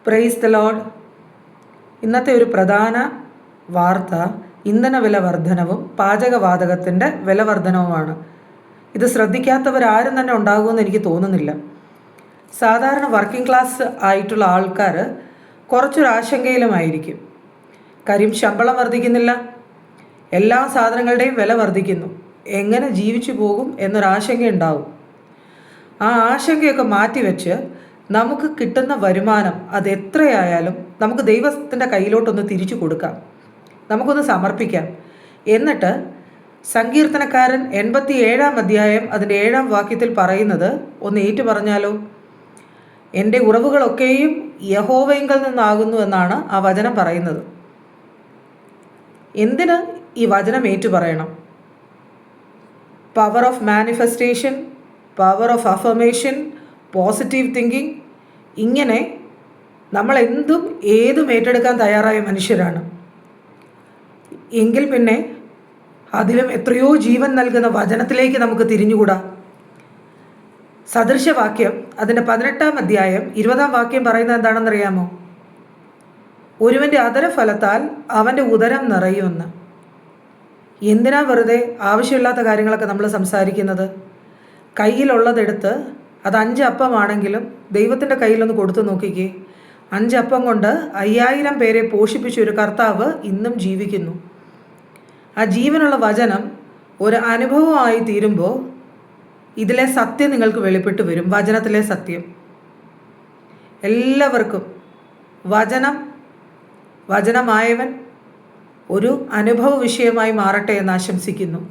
Praise the Lord. ഇന്നത്തെ ഒരു പ്രധാന വാർത്ത ഇന്ധന വില വർധനവും പാചകവാതകത്തിൻ്റെ വില വർധനവുമാണ്. ഇത് ശ്രദ്ധിക്കാത്തവരാരും തന്നെ ഉണ്ടാകുമെന്ന് എനിക്ക് തോന്നുന്നില്ല. സാധാരണ വർക്കിംഗ് ക്ലാസ് ആയിട്ടുള്ള ആൾക്കാർ കുറച്ചൊരു ആശങ്കയിലുമായിരിക്കും. കാര്യം ശമ്പളം വർദ്ധിക്കുന്നില്ല, എല്ലാ സാധനങ്ങളുടെയും വില വർദ്ധിക്കുന്നു, എങ്ങനെ ജീവിച്ചു പോകും എന്നൊരാശങ്കയുണ്ടാവും. ആ ആശങ്കയൊക്കെ മാറ്റിവെച്ച് നമുക്ക് കിട്ടുന്ന വരുമാനം അത് എത്രയായാലും നമുക്ക് ദൈവത്തിൻ്റെ കയ്യിലോട്ടൊന്ന് തിരിച്ചു കൊടുക്കാം, നമുക്കൊന്ന് സമർപ്പിക്കാം. എന്നിട്ട് സങ്കീർത്തനക്കാരൻ 87-ാം അധ്യായം അതിൻ്റെ 7-ാം വാക്യത്തിൽ പറയുന്നത് ഒന്ന് ഏറ്റു പറഞ്ഞാലോ? എൻ്റെ ഉറവുകളൊക്കെയും യഹോവയിങ്കൽ നിന്നാകുന്നു എന്നാണ് ആ വചനം പറയുന്നത്. എന്തിന് ഈ വചനം ഏറ്റു പറയണം? Power of manifestation, power of affirmation, positive thinking, ഇങ്ങനെ നമ്മൾ എന്തും ഏതും ഏറ്റെടുക്കാൻ തയ്യാറായ മനുഷ്യരാണ്. എങ്കിൽ പിന്നെ അതിലും എത്രയോ ജീവൻ നൽകുന്ന വചനത്തിലേക്ക് നമുക്ക് തിരിഞ്ഞുകൂടാ. സദൃശവാക്യം അതിൻ്റെ 18-ാം അധ്യായം 20-ാം വാക്യം പറയുന്നത് എന്താണെന്നറിയാമോ? ഒരുവൻ്റെ അധരഫലത്താൽ അവൻ്റെ ഉദരം നിറയുമെന്ന്. എന്തിനാ വെറുതെ ആവശ്യമില്ലാത്ത കാര്യങ്ങളൊക്കെ നമ്മൾ സംസാരിക്കുന്നത്? കയ്യിലുള്ളതെടുത്ത് അത് 5 അപ്പമാണെങ്കിലും ദൈവത്തിൻ്റെ കയ്യിലൊന്ന് കൊടുത്തു നോക്കിക്കേ. 5 അപ്പം കൊണ്ട് 5000 പേരെ പോഷിപ്പിച്ച ഒരു കർത്താവ് ഇന്നും ജീവിക്കുന്നു. ആ ജീവനുള്ള വചനം ഒരു അനുഭവമായി തീരുമ്പോൾ ഇതിലെ സത്യം നിങ്ങൾക്ക് വെളിപ്പെട്ട് വരും. വചനത്തിലെ സത്യം എല്ലാവർക്കും വചനമായവൻ ഒരു അനുഭവ വിഷയമായി മാറട്ടെ എന്ന് ആശംസിക്കുന്നു.